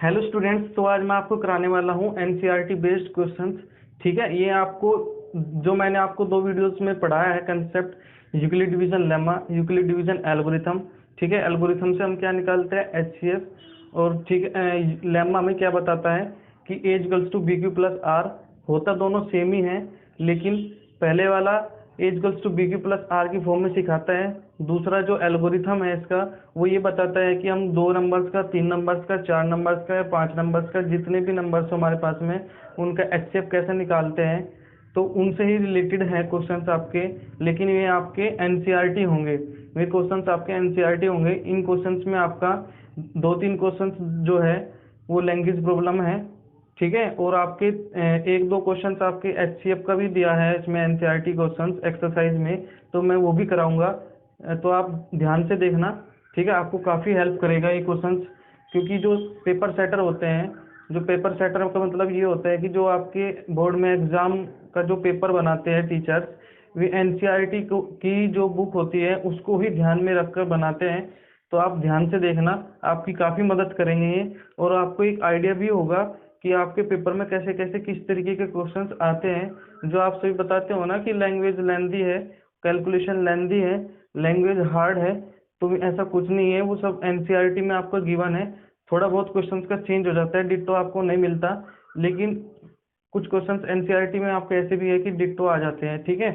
Hello students, तो आज मैं आपको कराने वाला हूँ एनसीईआरटी बेस्ड क्वेश्चंस। ठीक है, ये आपको जो मैंने आपको दो वीडियोस में पढ़ाया है concept Euclid division lemma, Euclid division algorithm. ठीक है, एल्गोरिथम से हम क्या निकालते हैं, एचसीएफ। और ठीक है, लेमा में क्या बताता है कि A equals to B Q plus R. होता दोनों सेम ही है, लेकिन पहले वाला A equals to B Q plus R की फॉर्म में सिखाता है। दूसरा जो एल्गोरिथम है इसका, वो ये बताता है कि हम 2 नंबर्स का, 3 नंबर्स का, 4 नंबर्स का या 5 नंबर्स का, जितने भी नंबर्स हमारे पास में, उनका एचसीएफ कैसे निकालते हैं। तो उनसे ही रिलेटेड है क्वेश्चंस आपके, लेकिन ये आपके एनसीईआरटी होंगे। ये क्वेश्चंस आपके एनसीईआरटी होंगे। इन क्वेश्चंस में आपका 2-3 क्वेश्चंस जो है वो लैंग्वेज प्रॉब्लम है। ठीक है, और आपके 1-2 क्वेश्चंस आपके एचसीएफ का भी दिया है इसमें, एनसीईआरटी क्वेश्चंस एक्सरसाइज में, तो मैं वो भी कराऊंगा। तो आप ध्यान से देखना। ठीक है, आपको काफ़ी हेल्प करेगा ये क्वेश्चंस, क्योंकि जो पेपर सेटर होते हैं, जो पेपर सेटर का मतलब ये होता है कि जो आपके बोर्ड में एग्जाम का जो पेपर बनाते हैं टीचर्स, वे एनसीईआरटी की जो बुक होती है उसको ही ध्यान में रखकर बनाते हैं। तो आप ध्यान से देखना, आपकी काफ़ी मदद करेंगे ये। और आपको एक आइडिया भी होगा कि आपके पेपर में कैसे कैसे किस तरीके के क्वेश्चंस आते हैं। जो आप सभी बताते हो ना कि लैंग्वेज लेंदी है, कैलकुलेशन लेंदी है, लैंग्वेज हार्ड है, तो ऐसा कुछ नहीं है। वो सब एनसीईआरटी में आपका गिवन है। थोड़ा बहुत क्वेश्चंस का चेंज हो जाता है, डिट्टो आपको नहीं मिलता, लेकिन कुछ क्वेश्चंस एनसीईआरटी में आपके ऐसे भी है कि डिट्टो आ जाते हैं। ठीक है,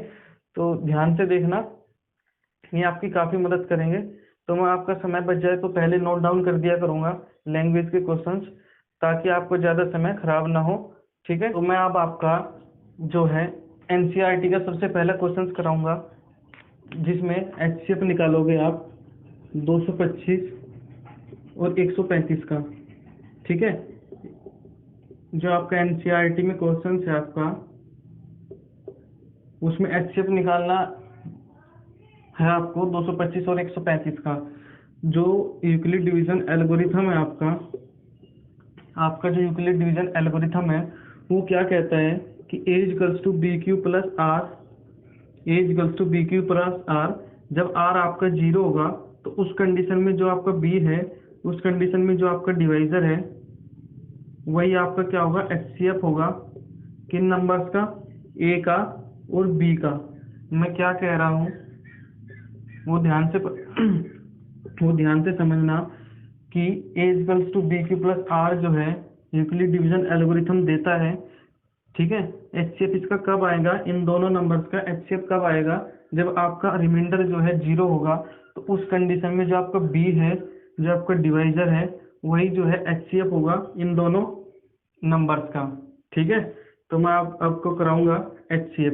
तो ध्यान से देखना, ये आपकी काफ़ी मदद करेंगे। तो मैं आपका समय बच जाए तो पहले नोट डाउन कर दिया करूँगा लैंग्वेज के क्वेश्चंस, ताकि आपको ज़्यादा समय खराब ना हो। ठीक है, तो मैं अब आपका जो है एनसीईआरटी का सबसे पहला क्वेश्चंस कराऊंगा, जिसमें एचसीएफ निकालोगे आप 225 और 135 का। ठीक है, जो आपका एनसीईआरटी में क्वेश्चंस है आपका, उसमें एचसीएफ निकालना है आपको 225 और 135 का। जो यूक्लिड डिवीजन एल्गोरिथम है आपका, आपका जो यूक्लिड डिवीजन एल्गोरिथम है वो क्या कहता है कि A equals to B Q plus R, A equals to B Q plus R. जब आर आपका 0 होगा तो उस कंडीशन में जो आपका बी है, उस कंडीशन में जो आपका डिवाइजर है, वही आपका क्या होगा, एचसीएफ होगा। किन नंबर्स का, ए का और बी का। मैं क्या कह रहा हूँ वो ध्यान से वो ध्यान से समझना कि A equals to B Q plus R जो है यूक्लिड डिवीजन एल्गोरिथम देता है। ठीक है, एचसीएफ इसका कब आएगा, इन दोनों नंबर्स का एचसीएफ कब आएगा, जब आपका रिमाइंडर जो है 0 होगा। तो उस कंडीशन में जो आपका बी है, जो आपका डिवाइजर है, वही जो है एचसीएफ होगा इन दोनों नंबर्स का। ठीक है, तो मैं आपको कराऊंगा एचसीएफ,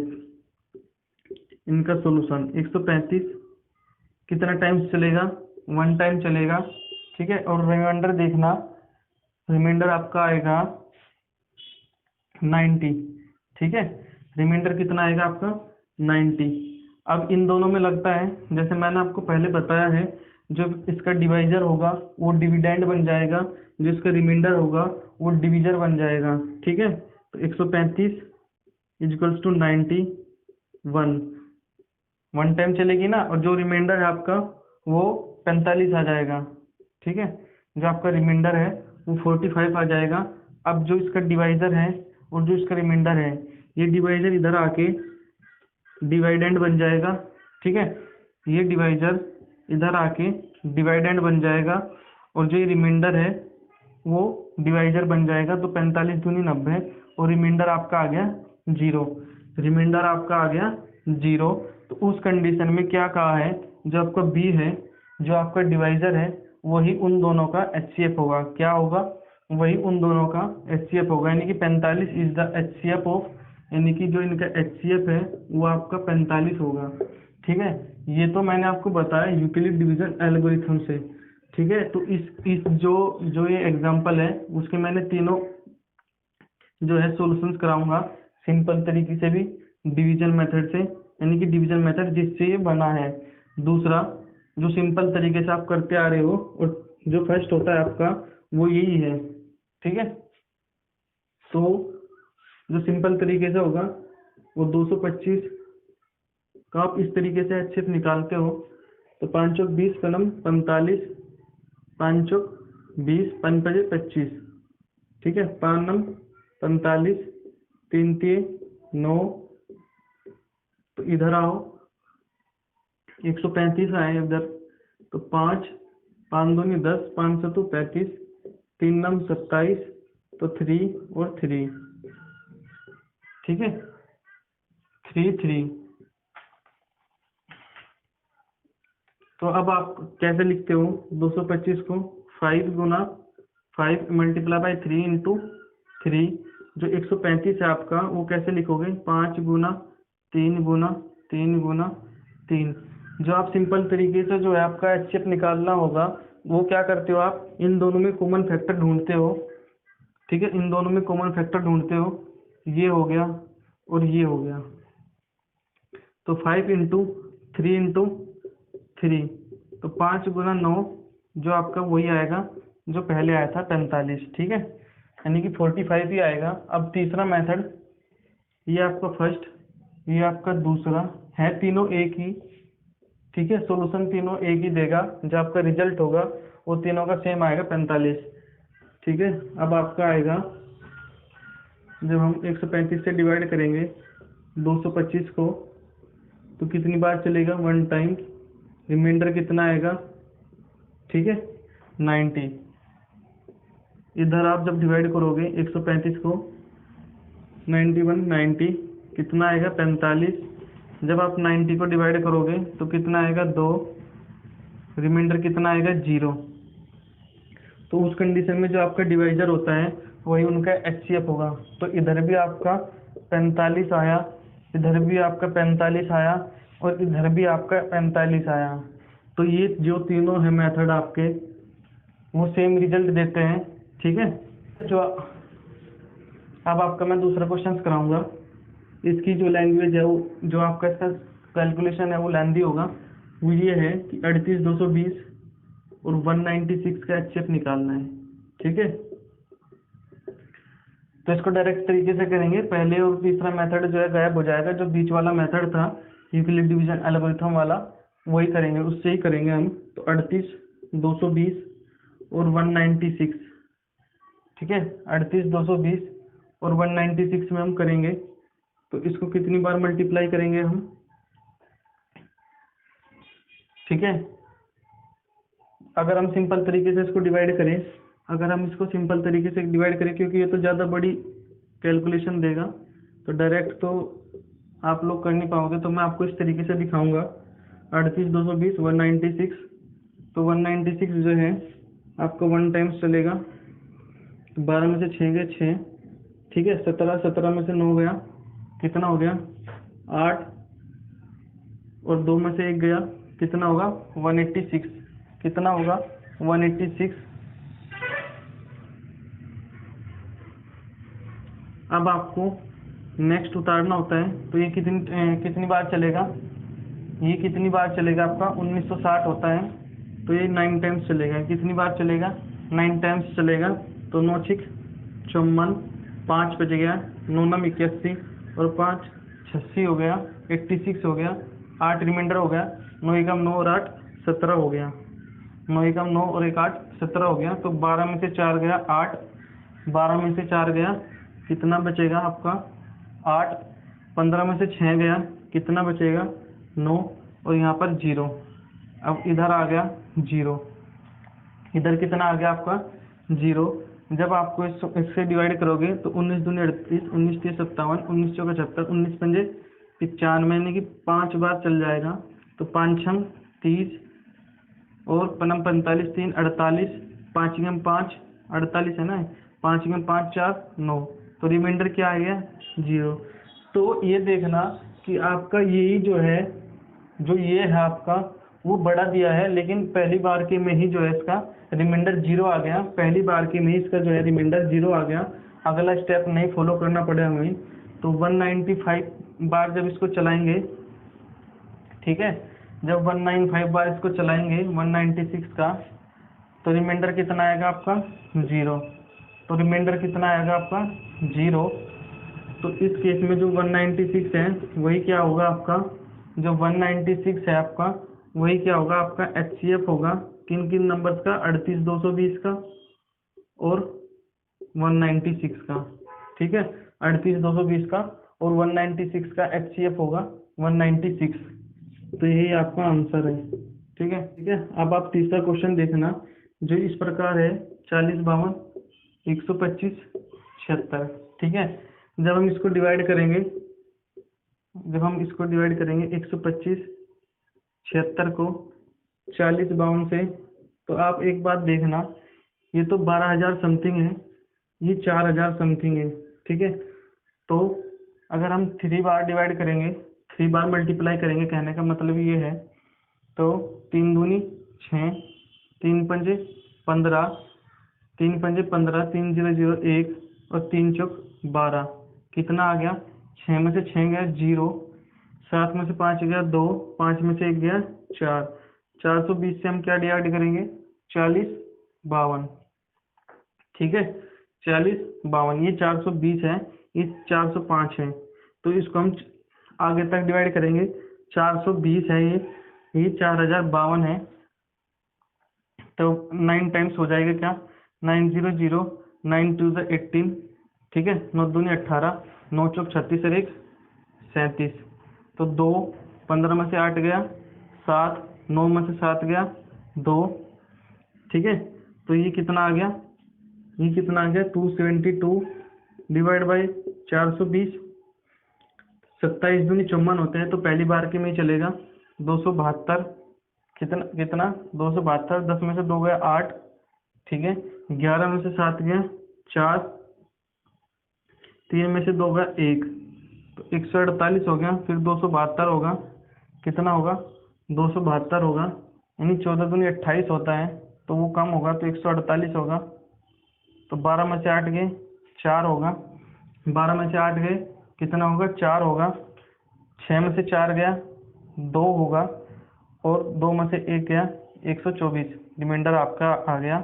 इनका सॉल्यूशन। 135 कितना टाइम्स चलेगा, 1 टाइम चलेगा। ठीक है, और रिमाइंडर देखना, रिमाइंडर आपका आएगा 90। ठीक है, रिमाइंडर कितना आएगा आपका, 90। अब इन दोनों में लगता है, जैसे मैंने आपको पहले बताया है, जो इसका डिवाइजर होगा वो डिविडेंड बन जाएगा, जो इसका रिमाइंडर होगा वो डिवीजर बन जाएगा। ठीक है, तो 135 इक्वल्स टू 90, 1 टाइम चलेगी ना, और जो रिमाइंडर है आपका वो 45 आ जाएगा। ठीक है, जो आपका रिमाइंडर है वो 45 आ जाएगा। अब जो इसका डिवाइजर है और जो इसका रिमाइंडर है, ये डिवाइजर इधर आके डिवाइडेंड बन जाएगा। ठीक है, ये डिवाइजर इधर आके डिवाइडेंड बन जाएगा, और जो ये रिमाइंडर है वो डिवाइजर बन जाएगा। तो 45 दूनी 90, और रिमाइंडर आपका आ गया 0। रिमाइंडर आपका आ गया 0। तो उस कंडीशन में क्या कहा है, जो आपका बी है, जो आपका डिवाइजर है, वही उन दोनों का एचसीएफ होगा। क्या होगा, वही उन दोनों का एचसीएफ होगा, यानी कि 45 इज द एचसीएफ ऑफ, यानी कि जो इनका एचसीएफ है वो आपका 45 होगा। ठीक है, ये तो मैंने आपको बताया यूक्लिड डिवीजन एल्गोरिथम से। ठीक है, तो इस जो जो ये एग्जांपल है उसके मैंने तीनों जो है सॉल्यूशंस कराऊंगा, सिंपल तरीके से भी, डिवीजन मेथड से, यानी कि डिवीजन मेथड जिससे ये बना है। दूसरा जो सिंपल तरीके से आप करते आ रहे हो, और जो फर्स्ट होता है आपका वो यही है। ठीक है, तो जो सिंपल तरीके से होगा वो 225 का आप इस तरीके से अच्छे से निकालते हो। तो 5 चौक 20 कलम 45, 5 चौक 20, 5 पचे 25। ठीक है, 5 नम 45, 3 3 9, तो इधर आओ 135 आए इधर, तो 5 5 दूनी 10, 5 से तो 35, 3 नम 27, तो 3 और 3, ठीक है, 3 3। तो अब आप कैसे लिखते हो 225 को? 5 गुना 5 मल्टीप्लाई बाई 3 इंटू 3, जो 135 है आपका वो कैसे लिखोगे? 5 गुना 3 गुना 3 गुना 3। जो आप सिंपल तरीके से जो है आपका HCF निकालना होगा, वो क्या करते हो आप? इन दोनों में कॉमन फैक्टर ढूंढते हो, ठीक है, इन दोनों में कॉमन फैक्टर ढूंढते हो, ये हो गया और ये हो गया, तो 5 इंटू 3 इंटू 3, तो 5 गुना 9, जो आपका वही आएगा जो पहले आया था 45, ठीक है, यानी कि 45 ही आएगा। अब तीसरा मेथड, ये आपका फर्स्ट, ये आपका दूसरा है, तीनों एक ही, ठीक है, सॉल्यूशन तीनों एक ही देगा, जो आपका रिजल्ट होगा वो तीनों का सेम आएगा 45, ठीक है। अब आपका आएगा, जब हम 135 से डिवाइड करेंगे 225 को, तो कितनी बार चलेगा? 1 टाइम, रिमाइंडर कितना आएगा? ठीक है, 90। इधर आप जब डिवाइड करोगे 135 को 91 90, कितना आएगा? 45। जब आप 90 को डिवाइड करोगे तो कितना आएगा? 2, रिमाइंडर कितना आएगा? 0। तो उस कंडीशन में जो आपका डिवाइजर होता है वही उनका HCF होगा। तो इधर भी आपका 45 आया, इधर भी आपका 45 आया, और इधर भी आपका 45 आया। तो ये जो तीनों है मेथड आपके, वो सेम रिजल्ट देते हैं, ठीक है। जो अब आपका मैं दूसरा क्वेश्चन कराऊंगा, इसकी जो लैंग्वेज है वो, जो आपका इसका कैलकुलेशन है वो लेंदी होगा। वो ये है कि 38220 और 196 का HCF निकालना है, ठीक है। तो इसको डायरेक्ट तरीके से करेंगे, पहले और तीसरा मेथड जो है गायब हो जाएगा, जो बीच वाला मेथड था यूक्लिड डिवीजन एल्गोरिथम वाला, वही करेंगे, उससे ही करेंगे हम। तो 38220 और 196, ठीक है, 38220 और 196 में हम करेंगे, तो इसको कितनी बार मल्टीप्लाई करेंगे हम? ठीक है, अगर हम सिंपल तरीके से इसको डिवाइड करें, अगर हम इसको सिंपल तरीके से डिवाइड करें, क्योंकि ये तो ज़्यादा बड़ी कैलकुलेशन देगा, तो डायरेक्ट तो आप लोग कर नहीं पाओगे, तो मैं आपको इस तरीके से दिखाऊंगा। 38220 196, तो 196 जो है आपको 1 टाइम्स चलेगा, तो 12 में से 6 गए 6, ठीक है, 17 17 में से 9 गया, कितना हो गया? 8, और 2 में से 1 गया, कितना होगा? 186, कितना होगा? 186। अब आपको नेक्स्ट उतारना होता है, तो ये कितनी बार चलेगा? ये कितनी बार चलेगा आपका? 1960 होता है, तो ये 9 टाइम्स चलेगा। कितनी बार चलेगा? 9 टाइम्स चलेगा। तो 9 6 54, 5 बच गया, 9 9 81, और 5 86 हो गया, 86 हो गया, 8 रिमाइंडर हो गया, 9 एकम 9 और 8 17 हो गया, 9 एकम 9 और 1 8 17 हो गया। तो 12 में से 4 गया 8, 12 में से 4 गया, कितना बचेगा आपका? 8, 15 में से 6 गया, कितना बचेगा? 9, और यहाँ पर 0। अब इधर आ गया 0, इधर कितना आ गया आपका? 0। जब आपको इससे डिवाइड करोगे तो 19 दूनी 38, 19 3 57, 19 चौका 76, 19 पंजे 95, यानी कि 5 बार चल जाएगा। तो 5 छम 30, और पनम 45 3 48, 5 गम 5 48 है ना, 5 गम 5 4 9, तो रिमाइंडर क्या आ गया? 0। तो ये देखना कि आपका यही जो है, जो ये है आपका, वो बड़ा दिया है, लेकिन पहली बार के में ही जो है इसका रिमाइंडर 0 आ गया, पहली बार के में ही इसका जो है रिमाइंडर 0 आ गया। अगला स्टेप नहीं फॉलो करना पड़ेगा हमें। तो 195 बार जब इसको चलाएंगे, ठीक है, जब 195 बार इसको चलाएंगे 196 का, तो रिमाइंडर कितना आएगा आपका? 0। तो रिमाइंडर कितना आएगा आपका? 0। तो इस केस में जो 196 है वही क्या होगा आपका? जो 196 है आपका वही क्या होगा आपका? HCF होगा। किन किन नंबर्स का? 38220 का और 196 का, ठीक है, 38220 का, और 196 का HCF होगा 196। तो यही आपका आंसर है, ठीक है। ठीक है, अब आप तीसरा क्वेश्चन देखना जो इस प्रकार है, 40 52 125 76, ठीक है। जब हम इसको डिवाइड करेंगे, 125 76 को 40 52 से, तो आप एक बात देखना, ये तो 12,000 समथिंग है, ये 4,000 समथिंग है, ठीक है। तो अगर हम 3 बार डिवाइड करेंगे, 3 बार मल्टीप्लाई करेंगे, कहने का मतलब ये है, तो 3 दूनी 6, 3 पंजे 15, 3 पंजे 15, 3 0 0 1 और 3 चौक 12, कितना आ गया? 6 में से 6 गया 0, 7 में से 5 गया 2, 5 में से 1 गया 4, 420 से हम क्या डिवाइड करेंगे? 40 52, ठीक है, 40 52, ये 420 है, ये 405 है, तो इसको हम आगे तक डिवाइड करेंगे। 420 है ये 4052 है, तो 9 टाइम्स हो जाएगा क्या? 9 0 0, 9 2 18, ठीक है, 9 दूनी 18, 9 चौक 36 और 1 37, तो 2, 15 में से 8 गया 7, 9 में से 7 गया 2, ठीक है, तो ये कितना आ गया? 272 डिवाइड बाई 420, 27 दूनी 54 होते हैं, तो पहली बार के में ही चलेगा। 272, कितना 272, 10 में से 2 गया 8, ठीक है, 11 में से 7 गया 4, 3 में से 2 गया 1, तो 148 हो गया। फिर 272 होगा, कितना होगा? 272 होगा, यानी 14 दूनी 28 होता है, तो वो कम होगा, तो 148 होगा। तो 12 में से 8 गए 4 होगा, 12 में से 8 गए कितना होगा? 4 होगा, 6 में से 4 गया 2 होगा, और 2 में से 1 गया 124, रिमाइंडर आपका आ गया।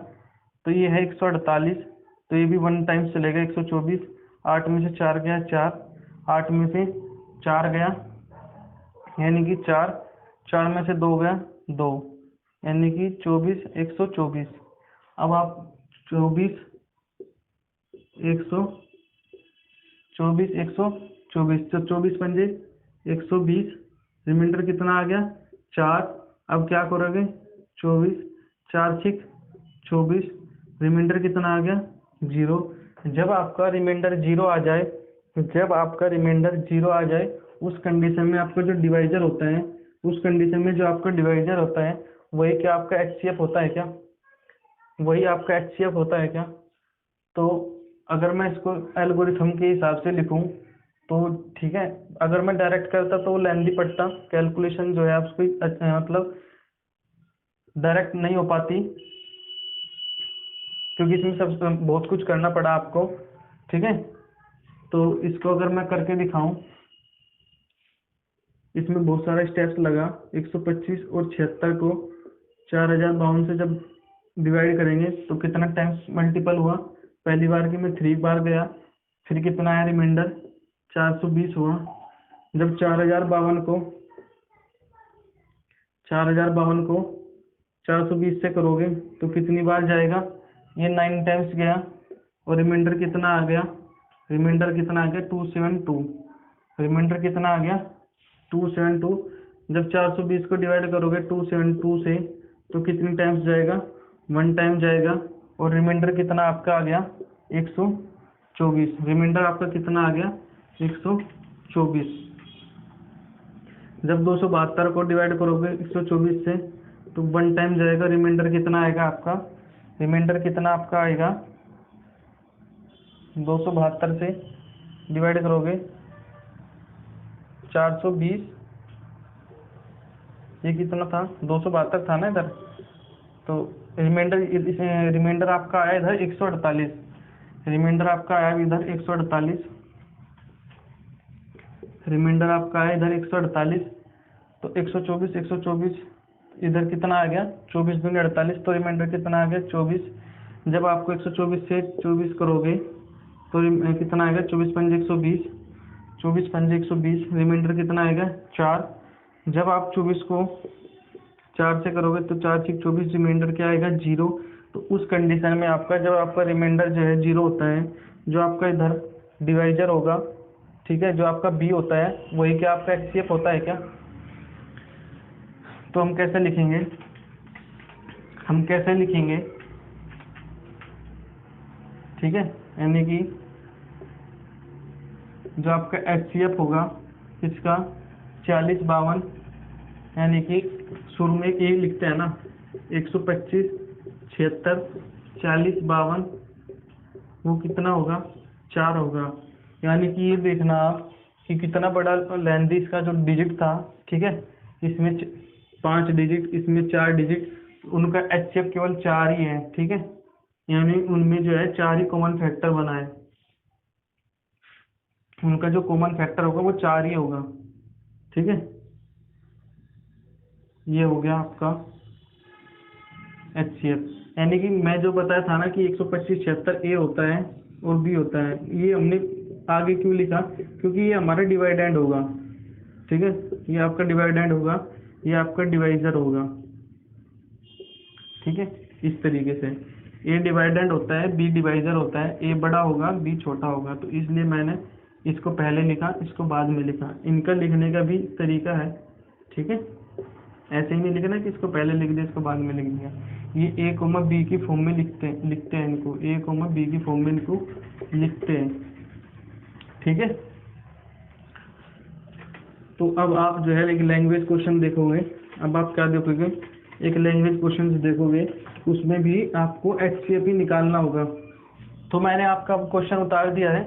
तो ये है 148, तो ये भी 1 टाइम्स चलेगा 124, 8 में से 4 गया 4, 8 में से 4 गया यानी कि 4, 4 में से 2 गया 2, यानी कि 24 124। अब आप 24 124, तो 24 पंजे 120, रिमाइंडर कितना आ गया? 4। अब क्या करोगे? 24 4 6 24, रिमाइंडर कितना आ गया? 0। जब आपका रिमाइंडर 0 आ जाए, उस कंडीशन में आपका जो डिवाइजर होता है, वही क्या आपका HCF होता है क्या? तो अगर मैं इसको एल्गोरिथम के हिसाब से लिखूं तो ठीक है, अगर मैं डायरेक्ट करता तो लेंदी पड़ता, कैलकुलेशन जो है उसको मतलब डायरेक्ट नहीं हो पाती, क्योंकि इसमें सब बहुत कुछ करना पड़ा आपको, ठीक है। तो इसको अगर मैं करके दिखाऊं, इसमें बहुत सारा स्टेप्स लगा। 125 और 76 को 4052 से जब डिवाइड करेंगे तो कितना टाइम्स मल्टीपल हुआ? पहली बार के में 3 बार गया, फिर कितना आया रिमाइंडर? 420 हुआ। जब 4052 को 420 से करोगे तो कितनी बार जाएगा? ये 9 टाइम्स गया, और रिमाइंडर कितना आ गया? 272। रिमाइंडर कितना आ गया? 272। जब 420 को डिवाइड करोगे 272 से तो कितनी टाइम्स जाएगा? 1 टाइम जाएगा, और रिमाइंडर कितना आपका आ गया? 124। रिमाइंडर आपका कितना आ गया? 124। जब 272 को डिवाइड करोगे 124 से तो 1 टाइम जाएगा, रिमाइंडर कितना आएगा आपका? 272 से डिवाइड करोगे 420, ये कितना था? 272 था ना इधर, तो रिमाइंडर आपका आया इधर 148, रिमाइंडर आपका आया इधर 148, तो 124 इधर कितना आ गया? 24 दूनी 48, तो रिमाइंडर कितना आ गया? 24। जब आपको 124 से 24 करोगे तो कितना आएगा? 24 पंजे 120, 24 पंजे 120, रिमाइंडर कितना आएगा? 4। जब आप 24 को 4 से करोगे तो 4 6 24, रिमाइंडर क्या आएगा? 0। तो तो उस कंडीशन में आपका जब आपका रिमाइंडर जो है 0 होता है, जो आपका इधर डिवाइजर होगा, ठीक है, जो आपका बी होता है वही क्या आपका एचसीएफ होता है क्या? तो हम कैसे लिखेंगे, ठीक है, यानी कि जो आपका एचसीएफ होगा इसका 40-52, यानी कि शुरू में एक लिखते हैं ना, 125, 76, 40-52, वो कितना होगा, 4 होगा। यानी कि ये देखना आप कि कितना बड़ा लेंथ इसका जो डिजिट था, ठीक है, इसमें 5 डिजिट, इसमें 4 डिजिट, उनका एचसीएफ केवल 4 ही है, ठीक है, यानी उनमें जो है 4 ही कॉमन फैक्टर बना है, उनका जो कॉमन फैक्टर होगा वो 4 ही होगा, ठीक है। ये हो गया आपका एचसीएफ, यानी कि मैं जो बताया था ना कि 125, 76 ए होता है और बी होता है, ये हमने आगे क्यों लिखा, क्योंकि ये हमारा डिवाइडेंड होगा, ठीक है, ये आपका डिवाइडेंड होगा, ये आपका डिवाइजर होगा, ठीक है। इस तरीके से ए डिवाइडेंड होता है, बी डिवाइजर होता है, ए बड़ा होगा, बी छोटा होगा, तो इसलिए मैंने इसको पहले लिखा, इसको बाद में लिखा। इनका लिखने का भी तरीका है, ठीक है, ऐसे ही नहीं लिखना कि इसको पहले लिख दिया इसको बाद में लिख दिया। ये ए कोमा बी की फॉर्म में लिखते हैं इनको, ए कोमा बी की फॉर्म में इनको लिखते हैं, ठीक है। तो अब आप जो है एक लैंग्वेज क्वेश्चन देखोगे, अब आप क्या देखोगे, एक लैंग्वेज क्वेश्चन देखोगे, उसमें भी आपको एचसीएफ ही निकालना होगा। तो मैंने आपका क्वेश्चन उतार दिया है।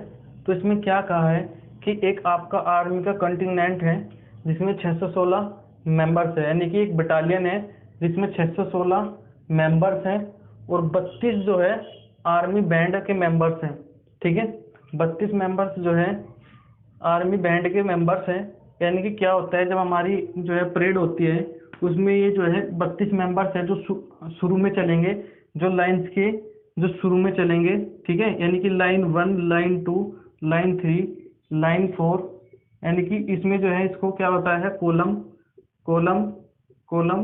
तो इसमें क्या कहा है कि एक आपका आर्मी का कंटिंजेंट है जिसमें 616 मेंबर्स है, यानी कि एक बटालियन है जिसमें 616 मेंबर्स हैं और 32 जो है आर्मी बैंड के मेंबर्स हैं, ठीक है, 32 मेंबर्स जो है आर्मी बैंड के मेंबर्स हैं। यानी कि क्या होता है, जब हमारी जो है परेड होती है उसमें ये जो है 32 मेंबर्स हैं जो शुरू में चलेंगे, जो लाइन्स के जो शुरू में चलेंगे, ठीक है, यानी कि लाइन 1, लाइन 2, लाइन 3, लाइन 4, यानी कि इसमें जो है इसको क्या होता है, कॉलम कॉलम कॉलम,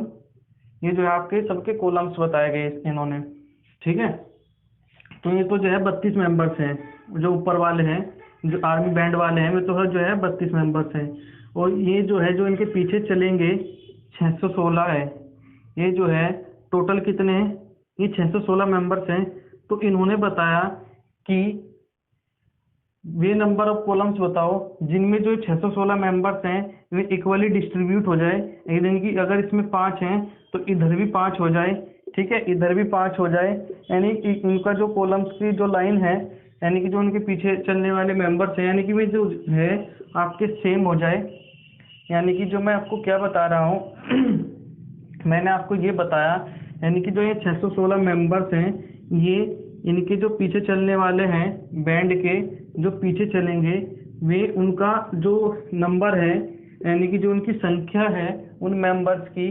ये जो है आपके सबके कॉलम्स बताए गए इन्होंने, ठीक है। तो ये तो जो है 32 मेंबर्स हैं, जो ऊपर वाले हैं जो आर्मी बैंड वाले हैं, वे तो जो है 32 मेंबर्स हैं, और ये जो है जो इनके पीछे चलेंगे 616 है। ये जो है टोटल कितने हैं, ये 616 मेंबर्स हैं। तो इन्होंने बताया कि वे नंबर ऑफ कॉलम्स बताओ जिनमें जो 616 मेंबर्स हैं वे इक्वली डिस्ट्रीब्यूट हो जाए, यानी कि अगर इसमें 5 हैं तो इधर भी 5 हो जाए, ठीक है, इधर भी 5 हो जाए, यानी कि इनका जो कॉलम्स की जो लाइन है, यानी कि जो उनके पीछे चलने वाले मेंबर्स हैं, यानी कि वे जो है आपके सेम हो जाए। यानी कि जो मैं आपको क्या बता रहा हूँ मैंने आपको ये बताया, यानी कि जो ये 616 मेंबर्स हैं, ये इनके जो पीछे चलने वाले हैं बैंड के जो पीछे चलेंगे, वे उनका जो नंबर है, यानी कि जो उनकी संख्या है उन मेंबर्स की,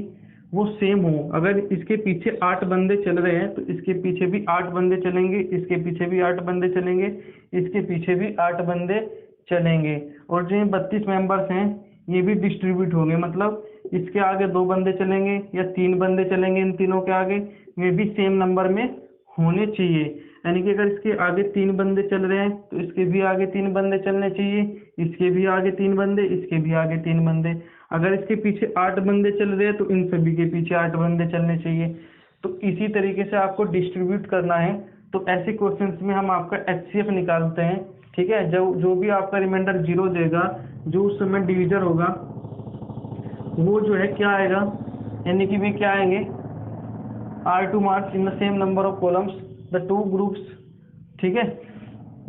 वो सेम हो। अगर इसके पीछे 8 बंदे चल रहे हैं तो इसके पीछे भी 8 बंदे चलेंगे, इसके पीछे भी 8 बंदे चलेंगे, इसके पीछे भी 8 बंदे चलेंगे, और जो ये 32 मेंबर्स हैं ये भी डिस्ट्रीब्यूट होंगे, मतलब इसके आगे 2 बंदे चलेंगे या 3 बंदे चलेंगे, इन तीनों के आगे वे भी सेम नंबर में होने चाहिए। यानी कि अगर इसके आगे 3 बंदे चल रहे हैं तो इसके भी आगे 3 बंदे चलने चाहिए, इसके भी आगे 3 बंदे, इसके भी आगे 3 बंदे। अगर इसके पीछे 8 बंदे चल रहे हैं तो इन सभी के पीछे 8 बंदे चलने चाहिए। तो इसी तरीके से आपको डिस्ट्रीब्यूट करना है। तो ऐसे क्वेश्चंस में हम आपका एचसीएफ निकालते हैं, ठीक है। जो भी आपका रिमाइंडर 0 देगा, जो उस समय डिविजर होगा वो जो है क्या आएगा, यानी कि वे क्या आएंगे, are to march in the same number of columns the 2 groups, ठीक है,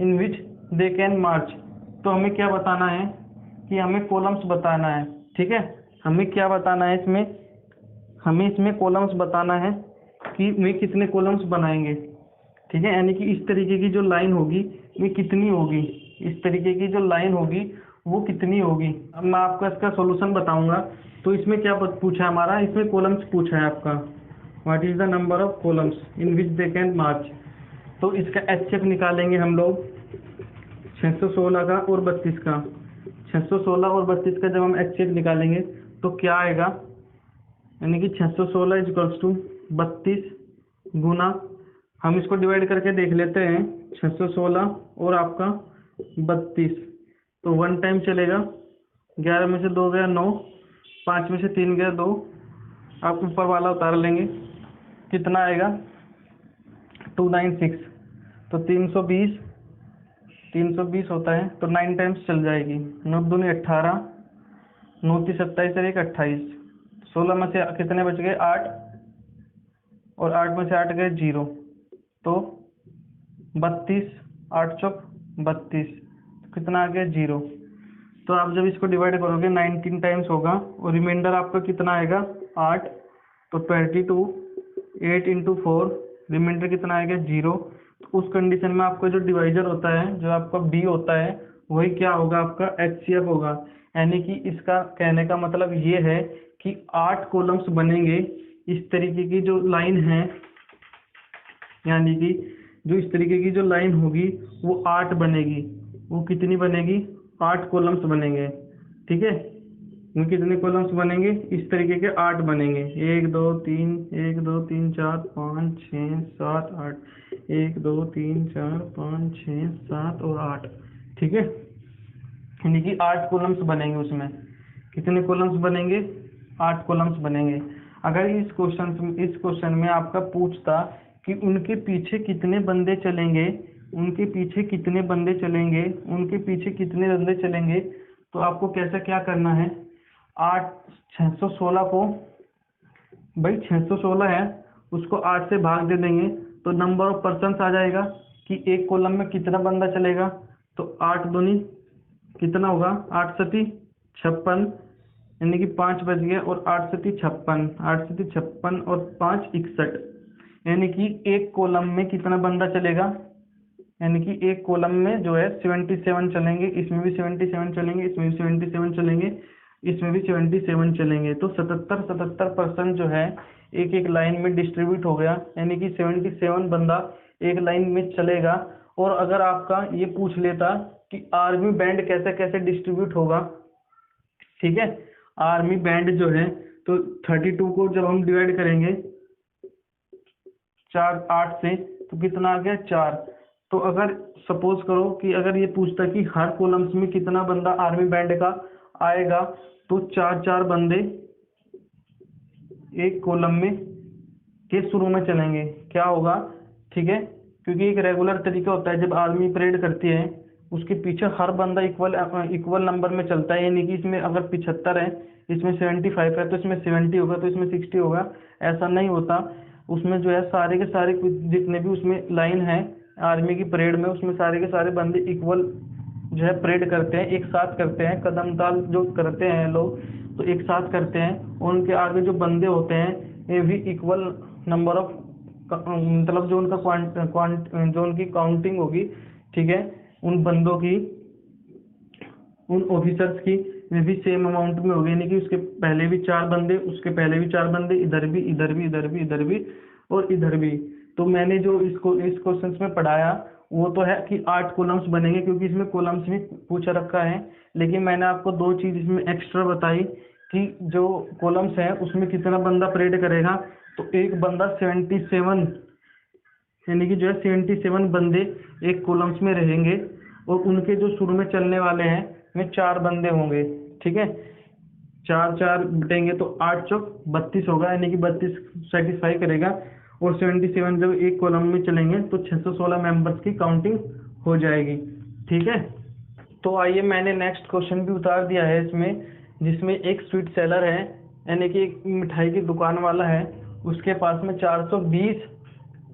इन विच दे कैन मार्च। तो हमें क्या बताना है कि हमें कॉलम्स बताना है, ठीक है, हमें क्या बताना है इसमें, हमें इसमें कॉलम्स बताना है कि वे कितने कॉलम्स बनाएंगे, ठीक है, यानी कि इस तरीके की जो लाइन होगी वे कितनी होगी, इस तरीके की जो लाइन होगी वो कितनी होगी। अब मैं आपको इसका सॉल्यूशन बताऊंगा। तो इसमें क्या पूछा है हमारा, इसमें कॉलम्स पूछा है आपका, what is the number of columns in which they can march. तो इसका एचसीएफ निकालेंगे हम लोग 616 का और 32 का। 616 और 32 का जब हम एचसीएफ निकालेंगे तो क्या आएगा, यानी कि 616 इज इक्वल्स टू 32 गुना हम इसको डिवाइड करके देख लेते हैं। 616 और आपका 32, तो 1 टाइम चलेगा। 11 में से 2 गया 9, 5 में से 3 गया 2, आप ऊपर वाला उतार लेंगे, कितना आएगा 296। तो 320 होता है, तो 9 टाइम्स चल जाएगी। 9 दूनी 18, 9 तीस 27 और 1 28, 16 में से कितने बच गए 8, और 8 में से 8 गए 0, तो 32, 8 चौक 32, कितना आ गया 0। तो आप जब इसको डिवाइड करोगे 19 टाइम्स होगा, और रिमाइंडर आपका कितना आएगा 8, तो 22, 8 इंटू 4, रिमाइंडर कितना आएगा 0। तो उस कंडीशन में आपका जो डिवाइजर होता है, जो आपका बी होता है, वही क्या होगा आपका HCF होगा। यानी कि इसका कहने का मतलब ये है कि 8 कॉलम्स बनेंगे। इस तरीके की जो लाइन है, यानी कि जो इस तरीके की जो लाइन होगी वो 8 बनेगी। वो कितनी बनेगी 8 कॉलम्स बनेंगे, ठीक है। वो कितने कॉलम्स बनेंगे, इस तरीके के 8 बनेंगे। 1 2 3 1 2 3 4 5 6 7 8, 1 2 3 4 5 6 7 और 8, ठीक है। यानी कि 8 कॉलम्स बनेंगे। उसमें कितने कॉलम्स बनेंगे 8 कॉलम्स बनेंगे। अगर इस क्वेश्चन में आपका पूछता कि उनके पीछे कितने बंदे चलेंगे, उनके पीछे कितने बंदे चलेंगे, उनके पीछे कितने बंदे चलेंगे, तो आपको कैसा क्या करना है, 616 को, भाई 616 है, उसको 8 से भाग दे देंगे, तो नंबर ऑफ पर्सन आ जाएगा कि एक कॉलम में कितना बंदा चलेगा। तो 8 दूनी कितना होगा 8 सती 56, यानी कि 5 बच गए, और 8 सती 56, 8 सती 56 और 5 61, यानी कि एक कॉलम में कितना बंदा चलेगा, यानी कि एक कॉलम में जो है 77 चलेंगे, इसमें भी 77 चलेंगे, इसमें भी 77 चलेंगे, इसमें भी 77 चलेंगे। तो 77% जो है एक एक लाइन में डिस्ट्रीब्यूट हो गया, यानी कि 77 बंदा एक लाइन में चलेगा। और अगर आपका ये पूछ लेता कि आर्मी बैंड कैसे कैसे डिस्ट्रीब्यूट होगा, ठीक है, आर्मी बैंड जो है, तो 32 को जब हम डिवाइड करेंगे 8 से, तो कितना आ गया 4। तो अगर सपोज करो कि अगर ये पूछता कि हर कॉलम्स में कितना बंदा आर्मी बैंड का आएगा, तो 4 बंदे एक कॉलम में के शुरू में चलेंगे, क्या होगा, ठीक है। क्योंकि एक रेगुलर तरीका होता है, जब आर्मी परेड करती है उसके पीछे हर बंदा इक्वल नंबर में चलता है। यानी कि इसमें अगर 75 है, इसमें 75 है, तो इसमें 70 होगा, तो इसमें 60 होगा, ऐसा नहीं होता। उसमें जो है सारे के सारे जितने भी उसमें लाइन है आर्मी की परेड में, उसमें सारे के सारे बंदे इक्वल जो है परेड करते हैं, एक साथ करते हैं, कदम ताल जो करते हैं लोग, तो एक साथ करते हैं। और उनके आगे जो बंदे होते हैं ये भी इक्वल नंबर ऑफ, मतलब जो उनका जो उनकी काउंटिंग होगी, ठीक है, उन बंदों की, उन ऑफिसर्स की में भी सेम अमाउंट में होगी। यानी कि उसके पहले भी 4 बंदे, उसके पहले भी 4 बंदे, इधर भी, इधर भी, इधर भी, इधर भी और इधर भी। तो मैंने जो इसको इस क्वेश्चन में पढ़ाया वो तो है कि 8 कॉलम्स बनेंगे, क्योंकि इसमें कॉलम्स भी पूछ रखा है। लेकिन मैंने आपको 2 चीज इसमें एक्स्ट्रा बताई कि जो कॉलम्स है उसमें कितना बंदा परेड करेगा। तो एक बंदा 77, यानी कि जो है 77 बंदे एक कॉलम्स में रहेंगे, और उनके जो शुरू में चलने वाले हैं में 4 बंदे होंगे, ठीक है। 4 बटेंगे तो 8 चौक 32 होगा, यानी कि 32 सेटिस्फाई करेगा। और 77 जब एक कॉलम में चलेंगे तो 616 मेंबर्स की काउंटिंग हो जाएगी, ठीक है। तो आइए, मैंने नेक्स्ट क्वेश्चन भी उतार दिया है इसमें, जिसमें एक स्वीट सेलर है, यानी कि एक मिठाई की दुकान वाला है, उसके पास में 420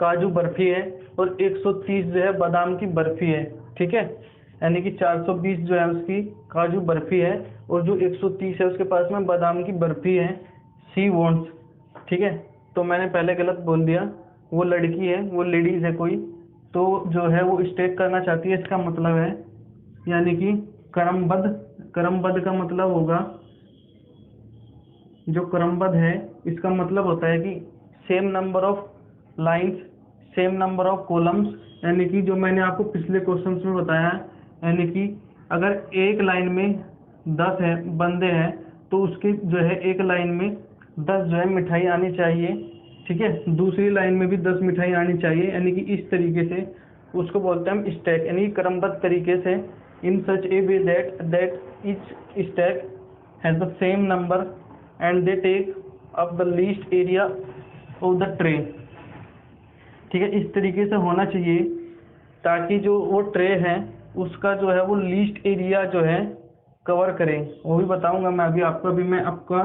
काजू बर्फी है और 130 जो है बादाम की बर्फी है, ठीक है। यानी कि 420 जो है उसकी काजू बर्फी है, और जो 130 है उसके पास में बादाम की बर्फी है। सी वॉन्ट्स, ठीक है। तो मैंने पहले गलत बोल दिया, वो लड़की है, वो लेडीज है कोई, तो जो है वो स्टेक करना चाहती है, इसका मतलब है, यानी कि क्रमबद्ध का मतलब होगा, जो क्रमबद्ध है इसका मतलब होता है कि same number of lines, same number of columns. यानी कि जो मैंने आपको पिछले क्वेश्चंस में बताया, यानी कि अगर एक लाइन में 10 है बंदे हैं, तो उसके जो है एक लाइन में 10 जो है मिठाई आनी चाहिए, ठीक है। दूसरी लाइन में भी 10 मिठाई आनी चाहिए, यानी कि इस तरीके से उसको बोलते हैं हम स्टैक, यानी क्रमबद्ध तरीके से। In such a way that each stack has the same number and they take up the least area of the tray. ठीक है, इस तरीके से होना चाहिए ताकि जो वो ट्रे है उसका जो है वो लीस्ट एरिया जो है कवर करें। वो भी बताऊंगा मैं अभी आपको। अभी मैं आपका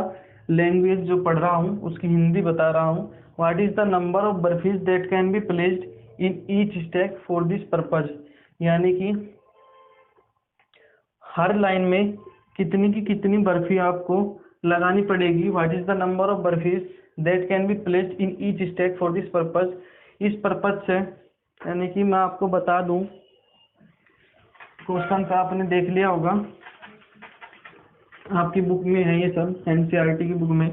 लैंग्वेज जो पढ़ रहा हूँ उसकी हिंदी बता रहा हूँ। What is the number of barfis that can be placed in each stack for this purpose, यानी कि हर लाइन में कितनी की कितनी बर्फी आपको लगानी पड़ेगी। What is the number of barfis that can be placed in each stack for this purpose. इस पर्पज से, यानी कि मैं आपको बता दूं, क्वेश्चन का आपने देख लिया होगा, आपकी बुक में है ये सब, एनसीईआरटी की बुक में।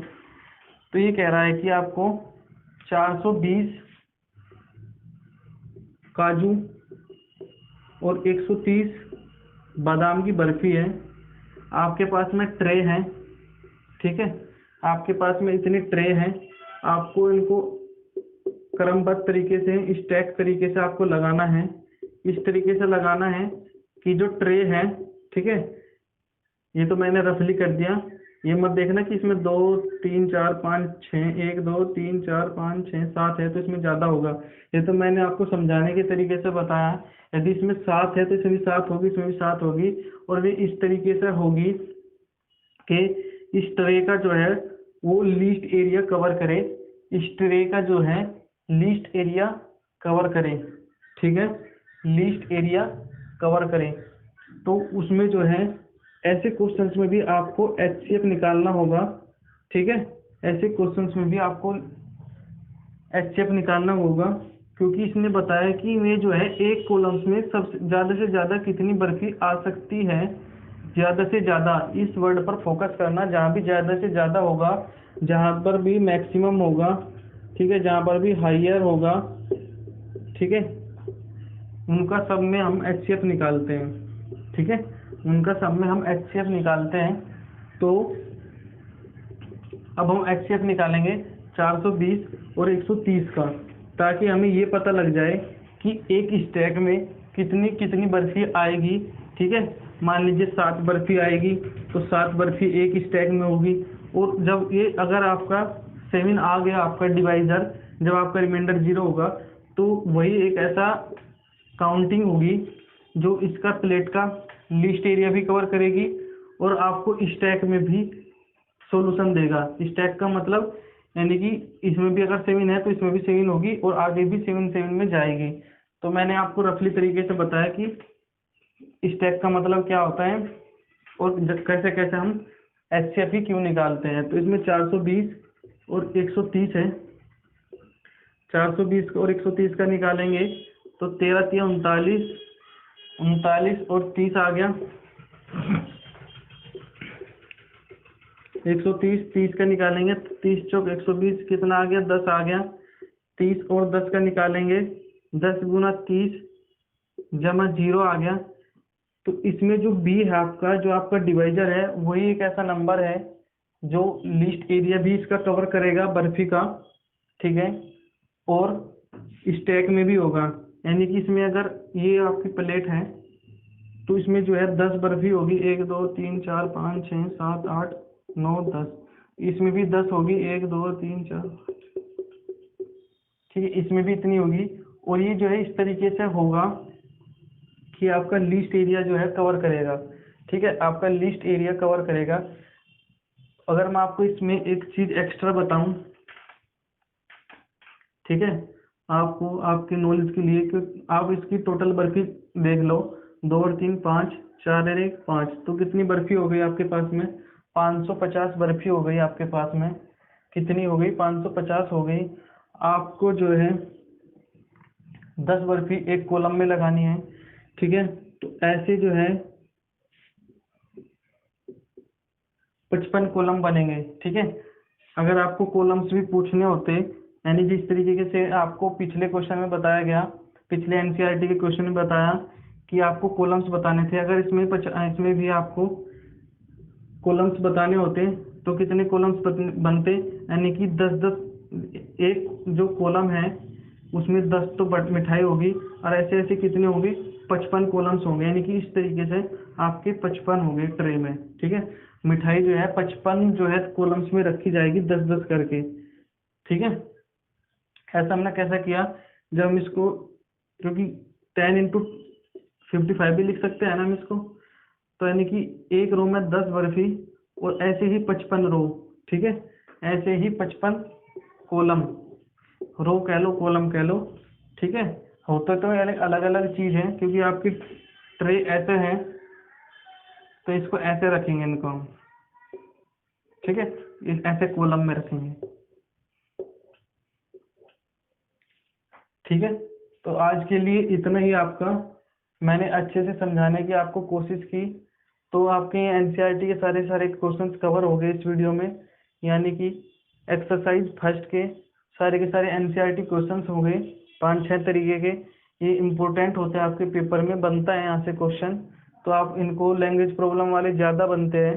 तो ये कह रहा है कि आपको 420 काजू और 130 बादाम की बर्फी है। आपके पास में ट्रे है, ठीक है, आपके पास में इतनी ट्रे हैं। आपको इनको क्रमबद्ध तरीके से, स्टैक तरीके से आपको लगाना है। इस तरीके से लगाना है कि जो ट्रे है, ठीक है, ये तो मैंने रफली कर दिया। ये मत देखना कि इसमें 2 3 4 5 6 1 2 3 4 5 6 7 है तो इसमें ज़्यादा होगा। ये तो मैंने आपको समझाने के तरीके से बताया। यदि इसमें 7 है तो इसमें भी 7 होगी, इसमें भी 7 होगी, और ये इस तरीके से होगी कि इस ट्रे का जो है वो लीस्ट एरिया कवर करे। इस ट्रे का जो है लीस्ट एरिया कवर करें, ठीक है, लीस्ट एरिया कवर करें। तो उसमें जो है ऐसे क्वेश्चंस में भी आपको एचसीएफ निकालना होगा, ठीक है। ऐसे क्वेश्चंस में भी आपको एचसीएफ निकालना होगा, क्योंकि इसने बताया कि वे जो है एक कॉलम्स में सबसे ज़्यादा से ज़्यादा कितनी बर्फी आ सकती है। ज़्यादा से ज़्यादा, इस वर्ड पर फोकस करना, जहाँ भी ज़्यादा से ज़्यादा होगा, जहाँ पर भी मैक्सिमम होगा, ठीक है, जहाँ पर भी हाइयर होगा, ठीक है, उनका सब में हम एचसीएफ निकालते हैं, ठीक है, उनका सब में हम एचसीएफ निकालते हैं। तो अब हम एचसीएफ निकालेंगे 420 और 130 का, ताकि हमें ये पता लग जाए कि एक स्टैक में कितनी कितनी बर्फी आएगी, ठीक है। मान लीजिए 7 बर्फी आएगी तो 7 बर्फी एक स्टैक में होगी। और जब ये अगर आपका 7 आ गया आपका डिवाइजर, जब आपका रिमाइंडर 0 होगा, तो वही एक ऐसा काउंटिंग होगी जो इसका प्लेट का लिस्ट एरिया भी कवर करेगी और आपको स्टैक में भी सॉल्यूशन देगा। स्टैक का मतलब यानी कि इसमें भी अगर 7 है तो इसमें भी 7 होगी और आगे भी 7 7 में जाएगी। तो मैंने आपको रफली तरीके से बताया कि स्टैक का मतलब क्या होता है और कैसे कैसे हम एचसीएफ क्यों निकालते हैं। तो इसमें 420 और 130 है। 420 और 130 का निकालेंगे तो 13 3 39, 39 और 30 आ गया। 130 30 का निकालेंगे, 30 चौक 120 कितना आ गया, 10 आ गया। 30 और 10 का निकालेंगे, 10 गुना 30 जमा 0 आ गया। तो इसमें जो बी है आपका, जो आपका डिवाइजर है, वही एक ऐसा नंबर है जो लिस्ट एरिया भी इसका कवर करेगा बर्फी का, ठीक है, और स्टैक में भी होगा। यानी कि इसमें अगर ये आपकी प्लेट है तो इसमें जो है 10 बर्फी होगी, 1 2 3 4 5 6 7 8 9 10, इसमें भी 10 होगी, 1 2 3 4, ठीक है, इसमें भी इतनी होगी। और ये जो है इस तरीके से होगा कि आपका लिस्ट एरिया जो है कवर करेगा, ठीक है, आपका लिस्ट एरिया कवर करेगा। अगर मैं आपको इसमें एक चीज एक्स्ट्रा बताऊं, ठीक है, आपको आपके नॉलेज के लिए, कि आप इसकी टोटल बर्फी देख लो, 2 और 3 5 4 और 1 5, तो कितनी बर्फी हो गई आपके पास में, 550 बर्फी हो गई आपके पास में। कितनी हो गई, 550 हो गई। आपको जो है 10 बर्फी एक कॉलम में लगानी है, ठीक है। तो ऐसे जो है 55 कॉलम बनेंगे, ठीक है। अगर आपको कॉलम्स भी पूछने होते, यानी जिस तरीके से आपको पिछले क्वेश्चन में बताया गया, पिछले एनसीईआरटी के क्वेश्चन में बताया कि आपको कॉलम्स बताने थे, अगर इसमें भी आपको कॉलम्स बताने होते तो कितने कॉलम्स बनते, यानी कि 10 10 एक जो कॉलम है उसमें 10 तो मिठाई होगी, और ऐसे ऐसे कितने होंगे, 55 कॉलम्स होंगे, यानी कि इस तरीके से आपके 55 होंगे ट्रे में। ठीक है, मिठाई जो है 55 जो है कॉलम्स में रखी जाएगी, 10-10 करके। ठीक है, ऐसा हमने कैसा किया, जब हम इसको, क्योंकि 10 × 55 भी लिख सकते हैं ना हम इसको, तो यानी कि एक रो में 10 बर्फी, और ऐसे ही 55 रो। ठीक है, ऐसे ही 55 कॉलम, रो कह लो कॉलम कह लो। ठीक है, होता तो यानी अलग अलग चीज है, क्योंकि आपकी ट्रे ऐसे है तो इसको ऐसे रखेंगे इनको हम। ठीक है, इस ऐसे कॉलम में रखेंगे। ठीक है, तो आज के लिए इतना ही आपका, मैंने अच्छे से समझाने की आपको कोशिश की। तो आपके एनसीईआरटी के सारे सारे क्वेश्चंस कवर हो गए इस वीडियो में, यानी कि एक्सरसाइज फर्स्ट के सारे एनसीईआरटी क्वेश्चंस हो गए, 5-6 तरीके के। ये इम्पोर्टेंट होते हैं, आपके पेपर में बनता है यहाँ से क्वेश्चन। तो आप इनको, लैंग्वेज प्रॉब्लम वाले ज़्यादा बनते हैं,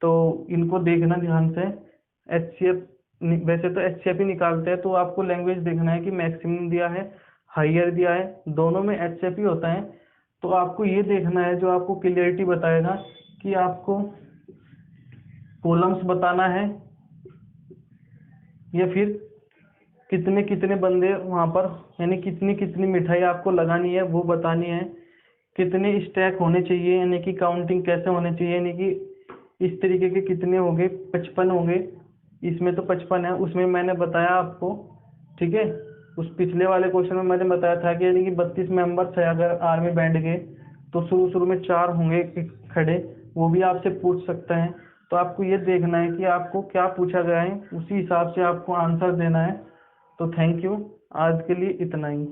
तो इनको देखना ध्यान से। एचसीएफ, वैसे तो एचसीएफ ही निकालते हैं, तो आपको लैंग्वेज देखना है कि मैक्सिमम दिया है, हायर दिया है, दोनों में एचसीएफ ही होता है। तो आपको ये देखना है, जो आपको क्लियरिटी बताएगा कि आपको कॉलम्स बताना है या फिर कितने कितने बंदे वहाँ पर, यानी कितनी कितनी मिठाई आपको लगानी है वो बतानी है, कितने स्टैक होने चाहिए, यानी कि काउंटिंग कैसे होने चाहिए, यानी कि इस तरीके के कितने होंगे, 55 होंगे, इसमें तो 55 है, उसमें मैंने बताया आपको। ठीक है, उस पिछले वाले क्वेश्चन में मैंने बताया था कि यानी कि 32 मेंबर्स है अगर आर्मी बैंड के, तो शुरू शुरू में 4 होंगे खड़े, वो भी आपसे पूछ सकते हैं। तो आपको ये देखना है कि आपको क्या पूछा गया है, उसी हिसाब से आपको आंसर देना है। तो थैंक यू, आज के लिए इतना ही।